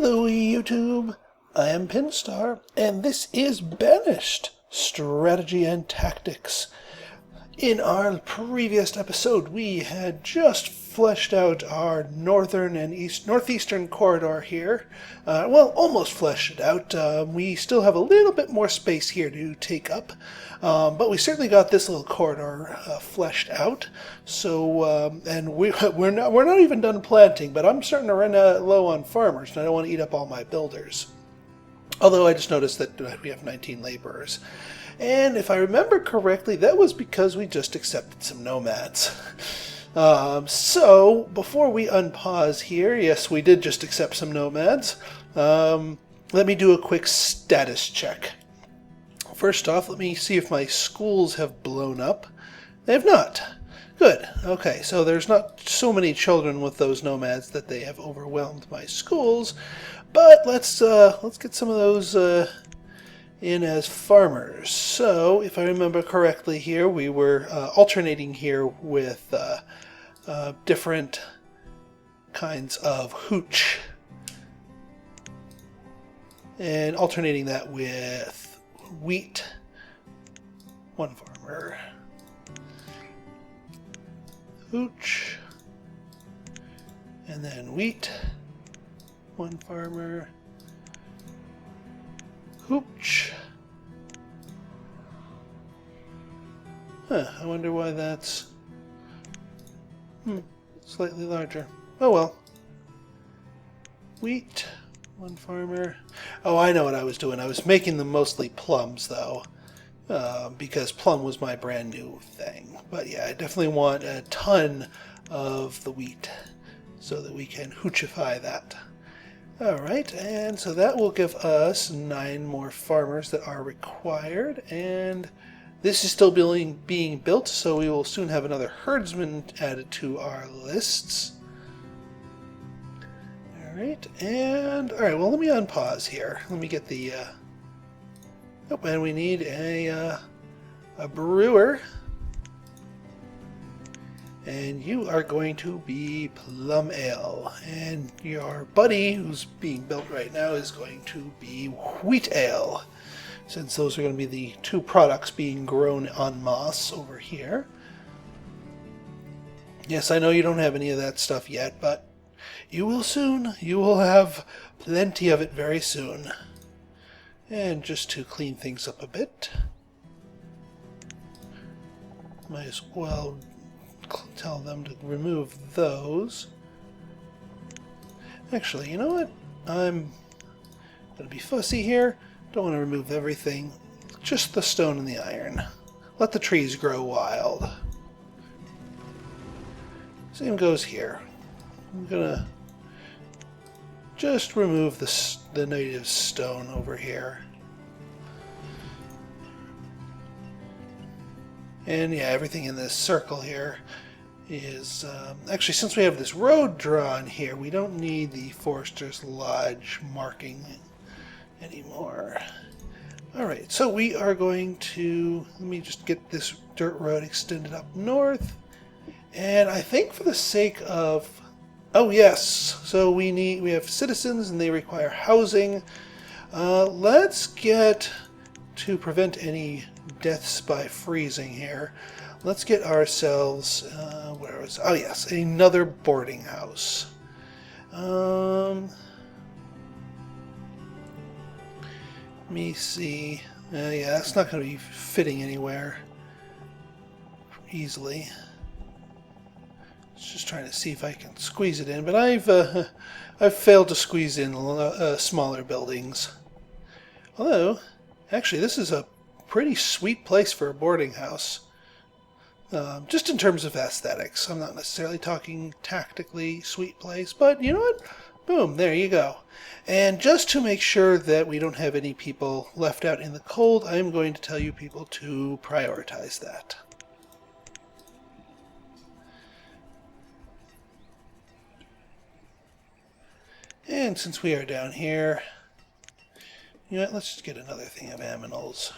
Hello YouTube, I am Pinstar, and this is Banished, Strategy and Tactics. In our previous episode, we had just fleshed out our northern and northeastern corridor here. Well, almost fleshed it out. We still have a little bit more space here to take up, but we certainly got this little corridor fleshed out. So, and we're not even done planting, but I'm starting to run low on farmers, and I don't want to eat up all my builders. Although I just noticed that we have 19 laborers. And if I remember correctly, that was because we just accepted some nomads. So, before we unpause here, yes, we did just accept some nomads. Let me do a quick status check. First off, let me see if my schools have blown up. They have not. Good. Okay, so there's not so many children with those nomads that they have overwhelmed my schools. But let's get some of those in as farmers. So, if I remember correctly here, we were alternating here with different kinds of hooch. And alternating that with wheat. One farmer. Hooch. And then wheat. One farmer. Hooch. I wonder why that's slightly larger. Oh well. Wheat. One farmer. Oh, I know what I was doing. I was making them mostly plums, though. Because plum was my brand new thing. But yeah, I definitely want a ton of the wheat so that we can hoochify that. Alright, and so that will give us 9 more farmers that are required, and this is still being built, so we will soon have another herdsman added to our lists. Alright, well, let me unpause here. Let me get the, and we need a brewer. And you are going to be Plum Ale. And your buddy, who's being built right now, is going to be Wheat Ale. Since those are going to be the 2 products being grown en masse over here. Yes, I know you don't have any of that stuff yet, but you will soon. You will have plenty of it very soon. And just to clean things up a bit, might as well tell them to remove those. Actually, you know what? I'm going to be fussy here. Don't want to remove everything. Just the stone and the iron. Let the trees grow wild. Same goes here. I'm going to just remove the native stone over here. And yeah, everything in this circle here is... actually, since we have this road drawn here, we don't need the Forester's Lodge marking anymore. Alright, so we are going to... Let me just get this dirt road extended up north. And I think for the sake of... Oh yes, so we have citizens and they require housing. Let's get, to prevent any deaths by freezing here, let's get ourselves, oh yes, another boarding house. Let me see. Yeah, that's not going to be fitting anywhere easily. Just trying to see if I can squeeze it in, but I've failed to squeeze in smaller buildings. Although, actually, this is a pretty sweet place for a boarding house. Just in terms of aesthetics. I'm not necessarily talking tactically sweet place, but you know what? Boom, there you go. And just to make sure that we don't have any people left out in the cold, I'm going to tell you people to prioritize that. And since we are down here, you know what, let's just get another thing of aminals.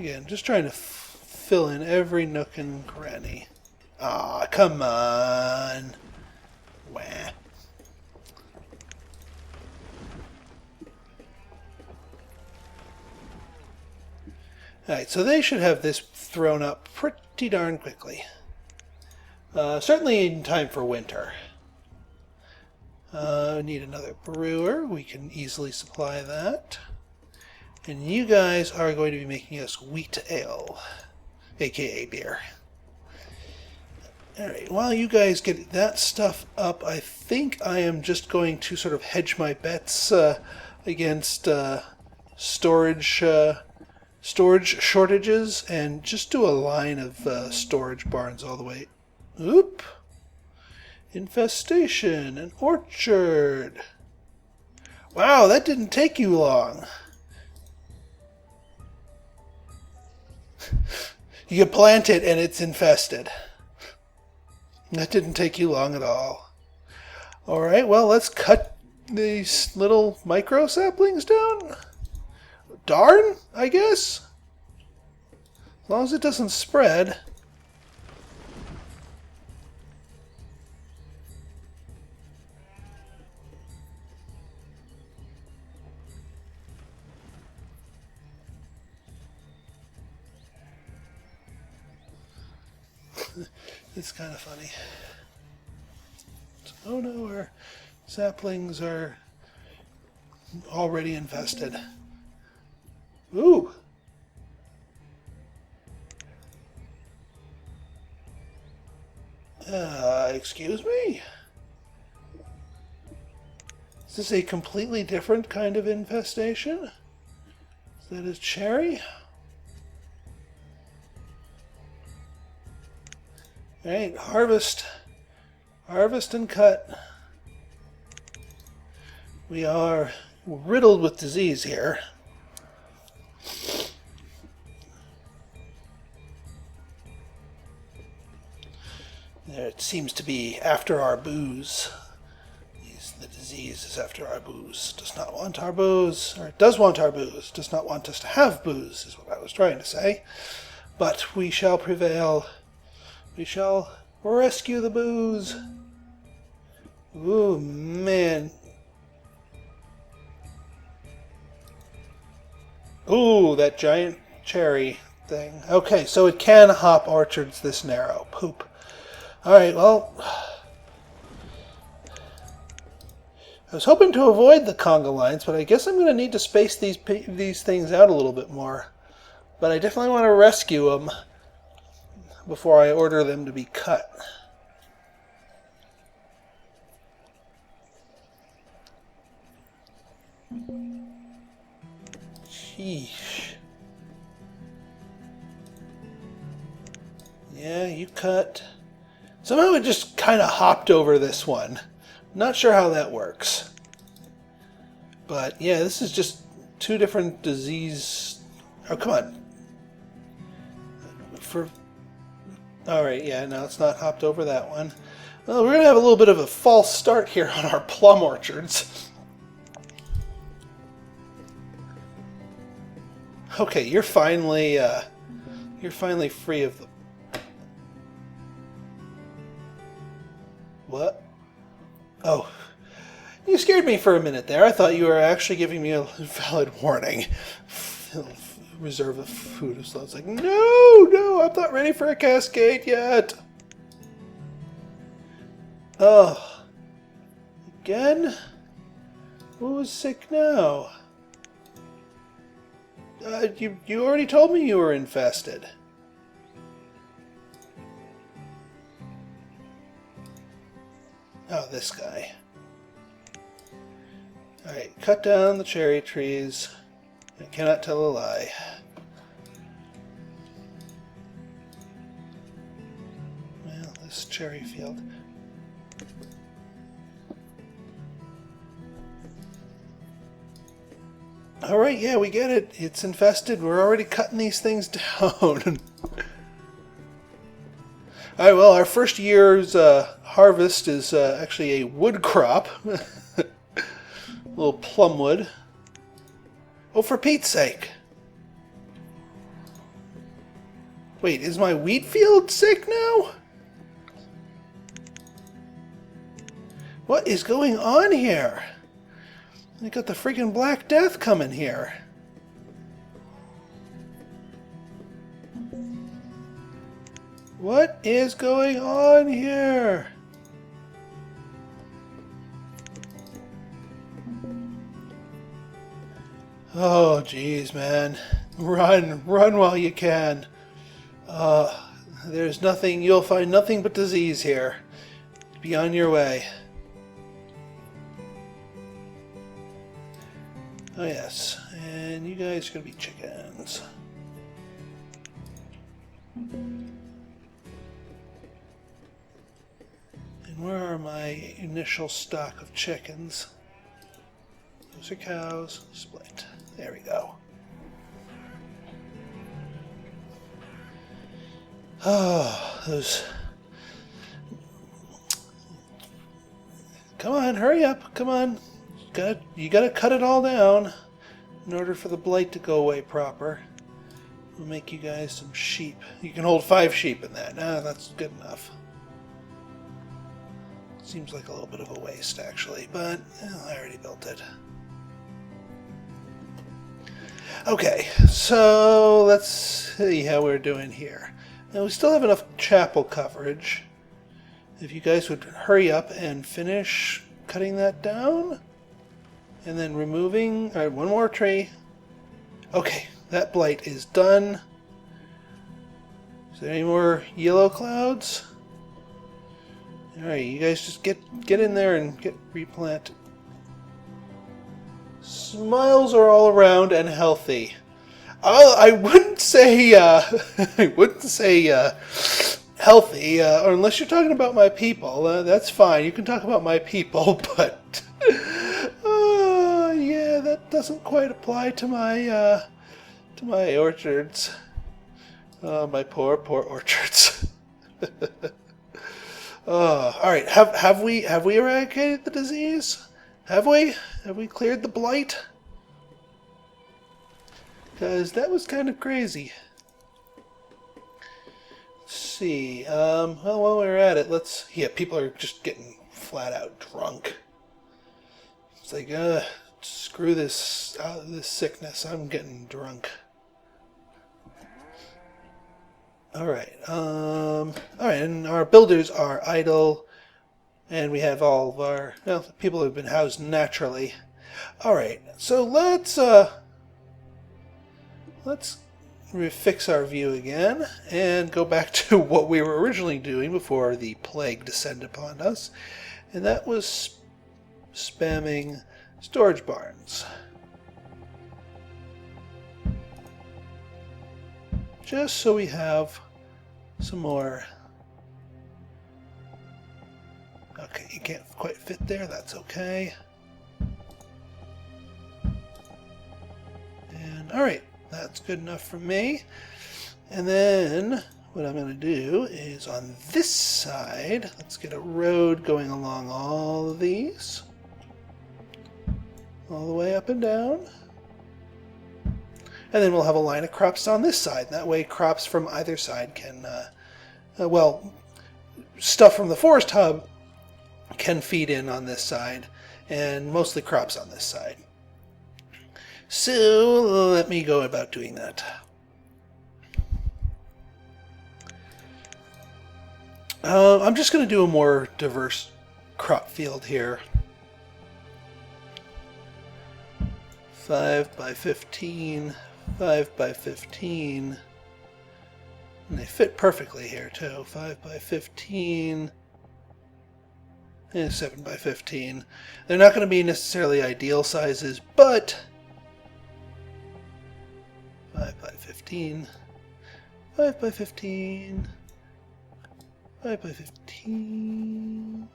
Again, just trying to fill in every nook and cranny. Aw, come on. Wah. Alright, so they should have this thrown up pretty darn quickly. Certainly in time for winter. We need another brewer. We can easily supply that. And you guys are going to be making us wheat ale, aka beer. Alright, while you guys get that stuff up, I think I am just going to sort of hedge my bets against storage shortages and just do a line of storage barns all the way. Oop! Infestation, an orchard. Wow, that didn't take you long. You plant it and it's infested. That didn't take you long at all. Alright, well, let's cut these little micro saplings down. Darn, I guess. As long as it doesn't spread. It's kind of funny. Oh no, our saplings are already infested. Ooh! Excuse me? Is this a completely different kind of infestation? Is that a cherry? Alright, harvest. Harvest and cut. We are riddled with disease here. It seems to be after our booze. The disease is after our booze. Does not want our booze, or it does want our booze. Does not want us to have booze, is what I was trying to say. But we shall prevail. We shall rescue the booze. Ooh, man. Ooh, that giant cherry thing. Okay, so it can hop orchards this narrow. Poop. Alright, well, I was hoping to avoid the conga lines, but I guess I'm going to need to space these things out a little bit more. But I definitely want to rescue them before I order them to be cut. Sheesh. Yeah, you cut. Somehow it just kind of hopped over this one. Not sure how that works. But yeah, this is just two different disease. Oh, come on. Alright, yeah, no, it's not hopped over that one. Well, we're going to have a little bit of a false start here on our plum orchards. Okay, you're finally free of the... What? Oh, you scared me for a minute there. I thought you were actually giving me a valid warning. Reserve of food. So I was like, no, I'm not ready for a cascade yet. Oh, again? Who's sick now? You already told me you were infested. Oh, this guy. Alright, cut down the cherry trees. I cannot tell a lie. Well, this cherry field. Alright, yeah, we get it. It's infested. We're already cutting these things down. Alright, well, our first year's harvest is actually a wood crop. A little plumwood. Oh, for Pete's sake. Wait, is my wheat field sick now? What is going on here? I got the freaking Black Death coming here. What is going on here? Oh, jeez, man. Run while you can. There's nothing, you'll find nothing but disease here. Be on your way. Oh, yes. And you guys are going to be chickens. And where are my initial stock of chickens? Those are cows. Split. There we go. Oh, those... Come on, hurry up. Come on. You gotta cut it all down in order for the blight to go away proper. We'll make you guys some sheep. You can hold 5 sheep in that. That's good enough. Seems like a little bit of a waste, actually, but I already built it. Okay, so let's see how we're doing here. Now, we still have enough chapel coverage. If you guys would hurry up and finish cutting that down, and then removing... Alright, one more tree. Okay, that blight is done. Is there any more yellow clouds? Alright, you guys just get in there and get replanted. Smiles are all around and healthy. I wouldn't say healthy, or unless you're talking about my people. That's fine. You can talk about my people, but yeah, that doesn't quite apply to my orchards. My poor orchards. All right. Have we eradicated the disease? Have we cleared the blight? Because that was kind of crazy. Let's see. Well, while we're at it, yeah, people are just getting flat out drunk. It's like, screw this sickness. I'm getting drunk. All right. All right, and our builders are idle, and we have all of our people who have been housed naturally. All right, so let's fix our view again and go back to what we were originally doing before the plague descended upon us, and that was spamming storage barns. Just so we have some more. Okay, you can't quite fit there, that's okay. And alright, that's good enough for me. And then what I'm going to do is on this side, let's get a road going along all of these. All the way up and down. And then we'll have a line of crops on this side. That way crops from either side can, stuff from the forest hub can feed in on this side, and mostly crops on this side. So let me go about doing that. I'm just going to do a more diverse crop field here. 5 by 15, 5 by 15, and they fit perfectly here too. 5 by 15, and 7 by 15. They're not going to be necessarily ideal sizes, but 5 by 15, 5 by 15, 5 by 15.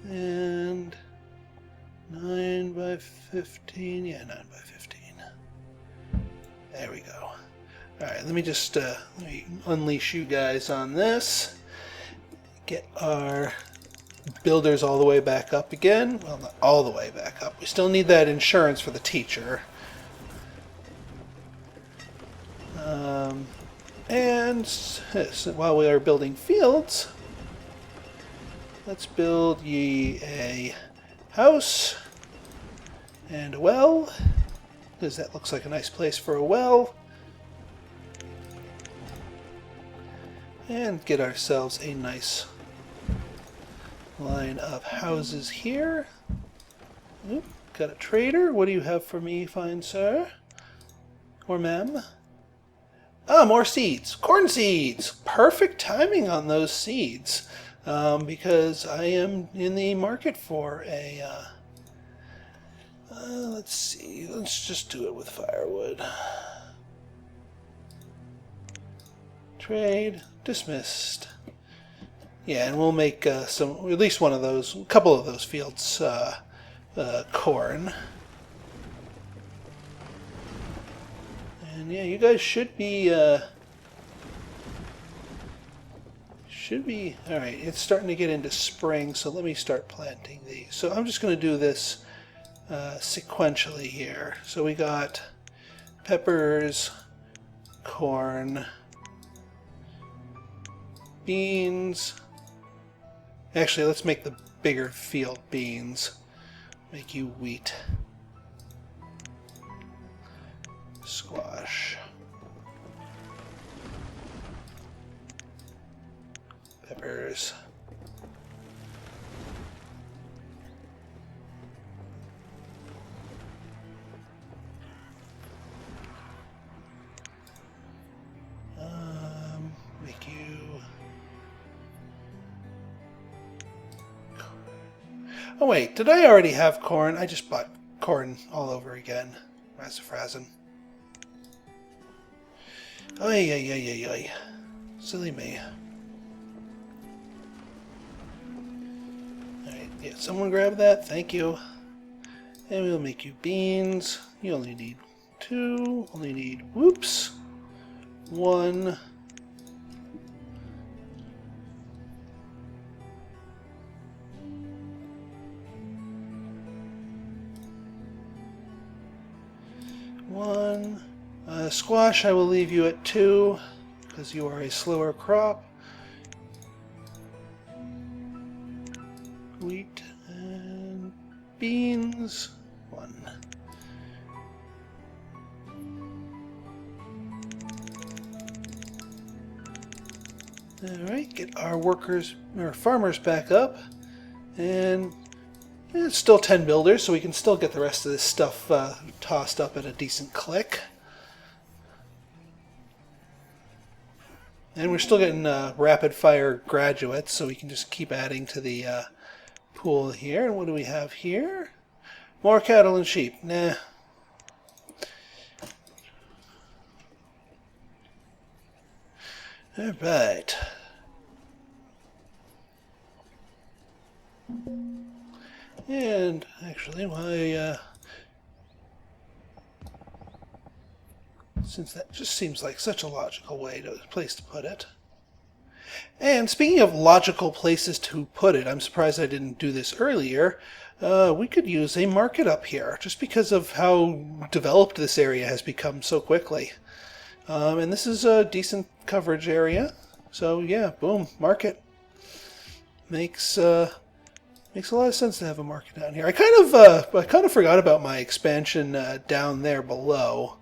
And 9 by 15, yeah, 9 by 15. There we go. Alright, let me just let me unleash you guys on this. Get our builders all the way back up again. Well, not all the way back up. We still need that insurance for the teacher. And while we are building fields, let's build ye a house and a well, because that looks like a nice place for a well. And get ourselves a nice line of houses here. Oop, got a trader. What do you have for me, fine sir? Or ma'am? Ah, more seeds. Corn seeds! Perfect timing on those seeds. Because I am in the market for a... let's see. Let's just do it with firewood. Trade. Dismissed. Yeah, and we'll make at least one of those, a couple of those fields corn. And yeah, you guys should be all right. It's starting to get into spring, so let me start planting these. So I'm just going to do this sequentially here. So we got peppers, corn, beans. Actually, let's make the bigger field beans. Make you wheat. Squash. Peppers. Make you... Oh wait, did I already have corn? I just bought corn all over again. Razzafrazzin. Oy, oy, oy, oy, oy. Silly me. Alright, yeah, someone grab that. Thank you. And we'll make you beans. You only need 2. Only need, whoops, 1. Squash, I will leave you at 2, because you are a slower crop. Wheat and beans, 1. Alright, get our workers, or farmers back up, and it's still 10 builders, so we can still get the rest of this stuff tossed up at a decent click. And we're still getting rapid fire graduates, so we can just keep adding to the pool here. And what do we have here? More cattle and sheep. Nah. Alright. And actually, why... since that just seems like such a logical place to put it. And speaking of logical places to put it, I'm surprised I didn't do this earlier. We could use a market up here, just because of how developed this area has become so quickly. And this is a decent coverage area, so yeah, boom, market. Makes a lot of sense to have a market down here. I kind of forgot about my expansion down there below.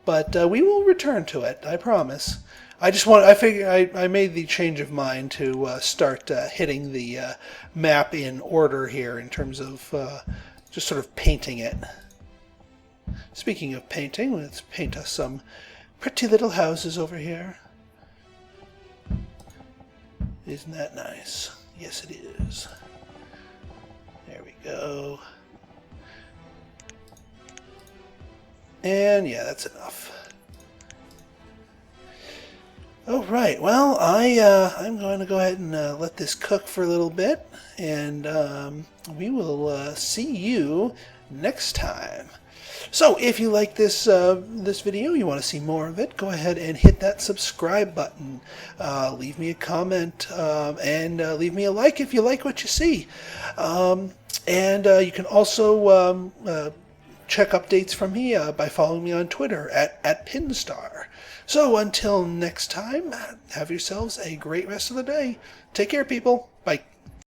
But we will return to it, I promise. I figure I made the change of mind to start hitting the map in order here in terms of just sort of painting it. Speaking of painting, let's paint us some pretty little houses over here. Isn't that nice? Yes, it is. There we go. And yeah, that's enough. Alright, well, I'm going to go ahead and let this cook for a little bit, and we will see you next time. So if you like this video, you want to see more of it, go ahead and hit that subscribe button. Leave me a comment and leave me a like if you like what you see. And you can also check updates from me by following me on Twitter at Pinstar. So until next time, have yourselves a great rest of the day. Take care, people. Bye.